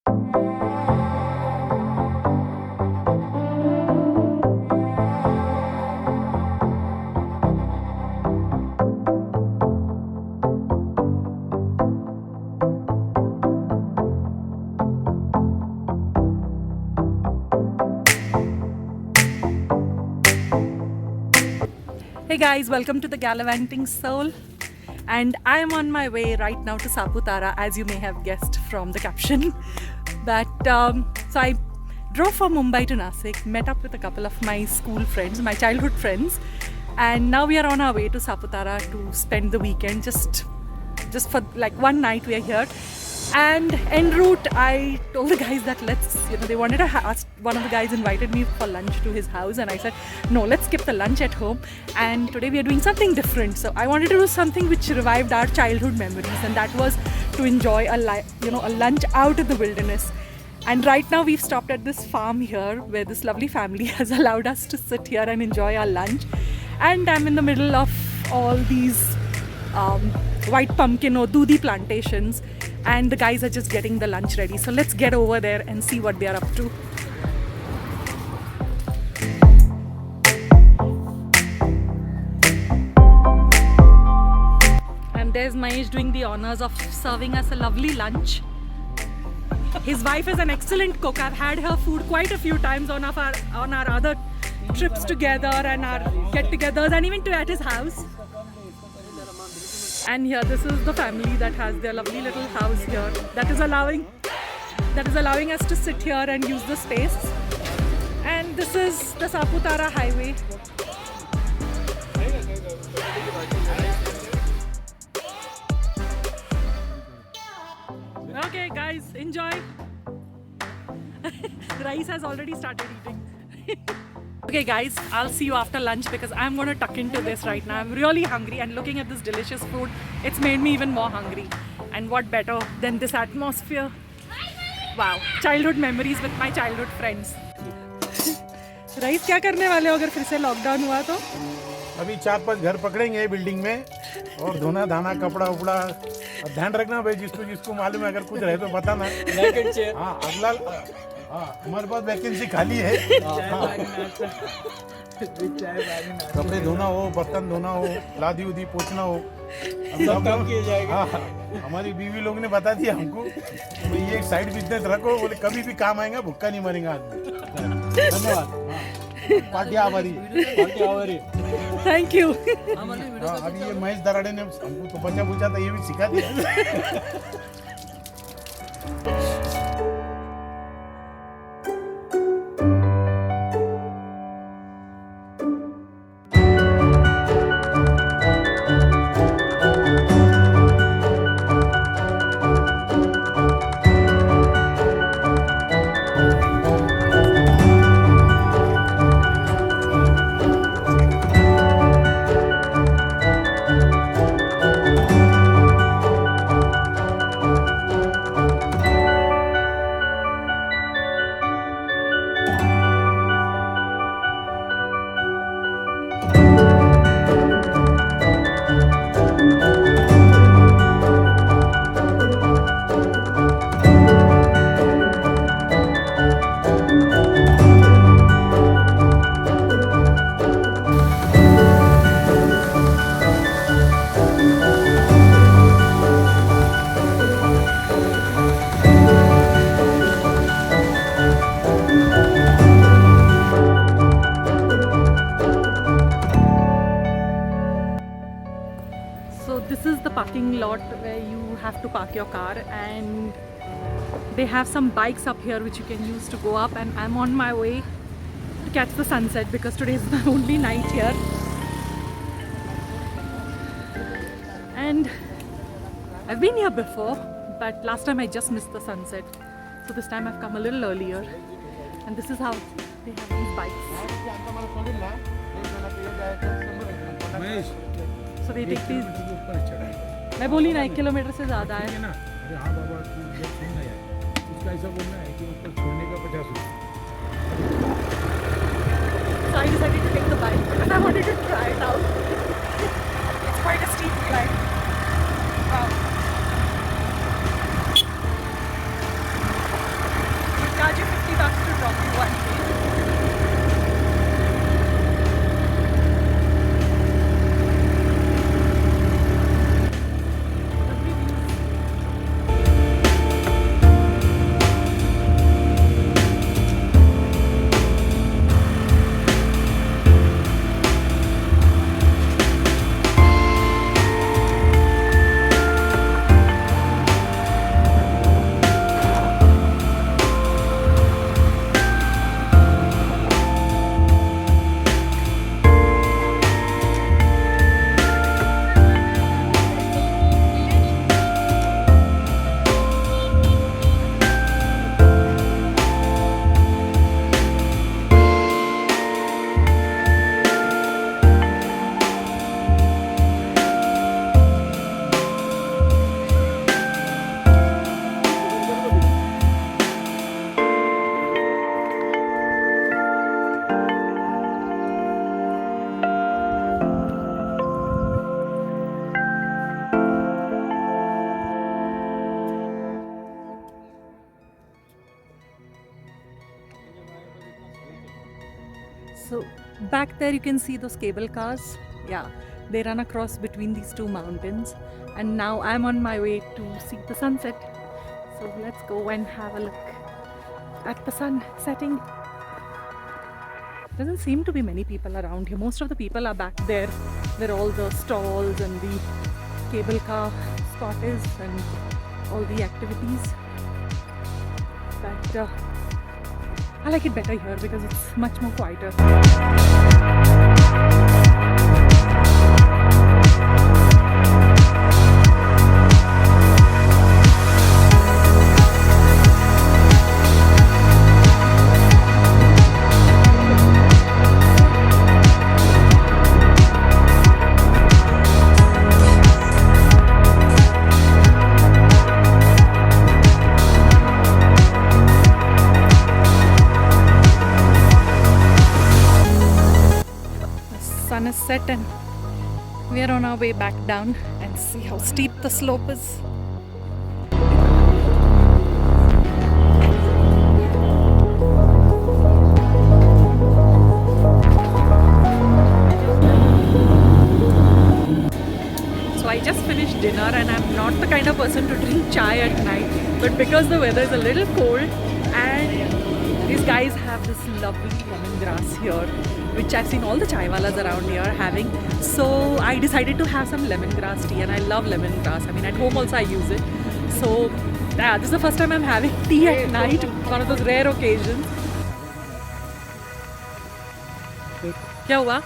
Hey guys, welcome to the Gallivanting Soul, and I am on my way right now to Saputara, as you may have guessed from the caption. But so I drove from Mumbai to Nasik, met up with a couple of my school friends, my childhood friends, and now we are on our way to Saputara to spend the weekend. Just for like one night we are here. And en route, I told the guys that they wanted to ask, one of the guys invited me for lunch to his house, and I said, no, let's skip the lunch at home. And today we are doing something different. So I wanted to do something which revived our childhood memories, and that was to enjoy a lunch out in the wilderness. And right now we've stopped at this farm here where this lovely family has allowed us to sit here and enjoy our lunch. And I'm in the middle of all these white pumpkin or dudi plantations, and the guys are just getting the lunch ready. So let's get over there and see what they are up to. And there's Mahesh doing the honors of serving us a lovely lunch. His wife is an excellent cook. I've had her food quite a few times on our other trips together and our get-togethers, and even at his house. And here, this is the family that has their lovely little house here that is allowing us to sit here and use the space. And this is the Saputara highway. Okay guys, enjoy. Rice has already started eating. Okay guys, I'll see you after lunch because I'm going to tuck into this right now. I'm really hungry, and looking at this delicious food, it's made me even more hungry. And what better than this atmosphere? Wow, childhood memories with my childhood friends. Rice क्या करने वाले हो अगर फिर से lockdown हुआ तो? अभी 4-5 घर पकड़ेंगे बिल्डिंग में और धोना धाना कपड़ा उपड़ा। अब ध्यान रखना भाई, जिसको मालूम है अगर कुछ रहे तो बताना। हाँ अगला, हमारे पास वैकेंसी खाली है। कपड़े धोना हो, बर्तन धोना हो, लादी उदी पोछना हो, सब काम किया जाएगा। हमारी बीवी लोग ने बता दिया हमको, तो ये एक साइड बिजनेस रखो, बोले कभी भी काम आएगा, भुक्का नहीं मरेगा आदमी। धन्यवाद। पार्टी आभारी। Thank you. अभी ये महेश दराड़े ने हमको तो बचा पूछा था, ये भी सिखा दिया। Parking lot where you have to park your car, and they have some bikes up here which you can use to go up. And I'm on my way to catch the sunset because today is my only night here. And I've been here before, but last time I just missed the sunset, so this time I've come a little earlier. And this is how they have these bikes. So they take these. मैं बोली ना 1 kilometre से ज़्यादा है। हाँ बाबा, उसका ऐसा बोलना है कि ऊपर छोड़ने का 50 रुपये। So I decided to take the bike because I wanted to try it out. It's quite a steep climb. Wow. So back there you can see those cable cars. Yeah, they run across between these two mountains. And now I'm on my way to see the sunset. So let's go and have a look at the sun setting. Doesn't seem to be many people around here. Most of the people are back there where all the stalls and the cable car spot is and all the activities. But I like it better here because it's much more quieter. Sun is set and we are on our way back down and see how steep the slope is. So I just finished dinner and I'm not the kind of person to drink chai at night, but because the weather is a little cold and these guys have this lovely lemongrass here, which I've seen all the chaiwalas around here having. So I decided to have some lemongrass tea and I love lemongrass. I mean, at home also I use it. So yeah, this is the first time I'm having tea at night, one of those rare occasions. क्या हुआ?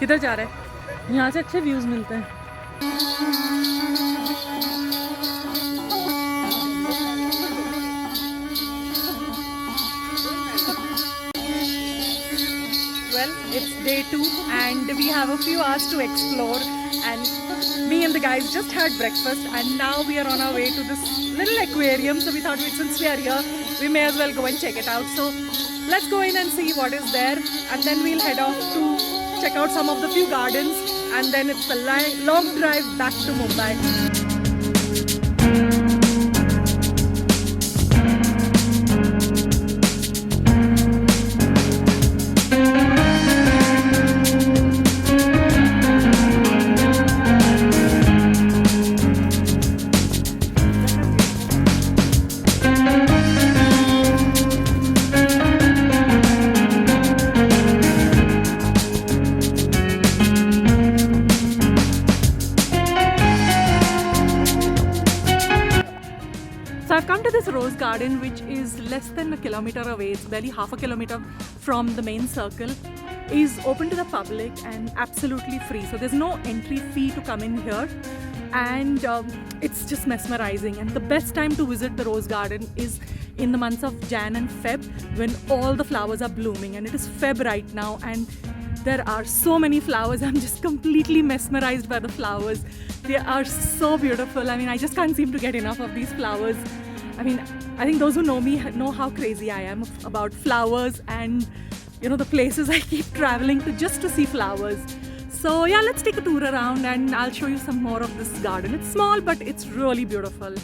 किधर जा रहे हैं? यहाँ से अच्छे views मिलते हैं. Well, it's day 2 and we have a few hours to explore, and me and the guys just had breakfast and now we are on our way to this little aquarium. So we thought, since we are here, we may as well go and check it out. So let's go in and see what is there, and then we'll head off to check out some of the few gardens, and then it's a long drive back to Mumbai. So I've come to this rose garden, which is less than a kilometer away. It's barely half a kilometer from the main circle. Is open to the public and absolutely free. So there's no entry fee to come in here, and it's just mesmerizing. And the best time to visit the rose garden is in the months of Jan and Feb, when all the flowers are blooming. And it is Feb right now, and there are so many flowers. I'm just completely mesmerized by the flowers. They are so beautiful. I mean, I just can't seem to get enough of these flowers. I mean, I think those who know me know how crazy I am about flowers, and you know, the places I keep traveling to just to see flowers. So yeah, let's take a tour around and I'll show you some more of this garden. It's small, but it's really beautiful.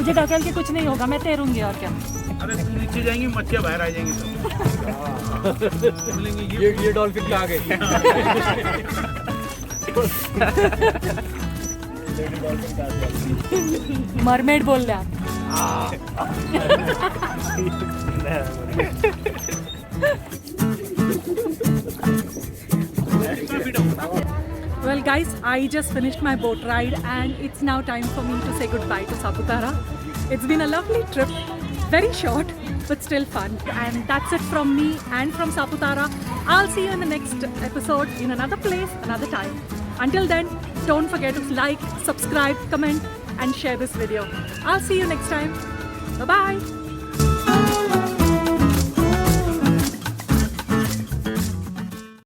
मुझे ढकेल के कुछ नहीं होगा, मैं तैरूंगी और क्या। अरे तुम नीचे जाएंगी, मच्छियाँ बाहर आ जाएंगी सब। बोलेंगे ये डॉल्फिन कहाँ गई? मरमेड बोल रहे आप। Well guys, I just finished my boat ride and it's now time for me to say goodbye to Saputara. It's been a lovely trip, very short but still fun, and that's it from me and from Saputara. I'll see you in the next episode in another place, another time. Until then, don't forget to like, subscribe, comment and share this video. I'll see you next time. Bye bye.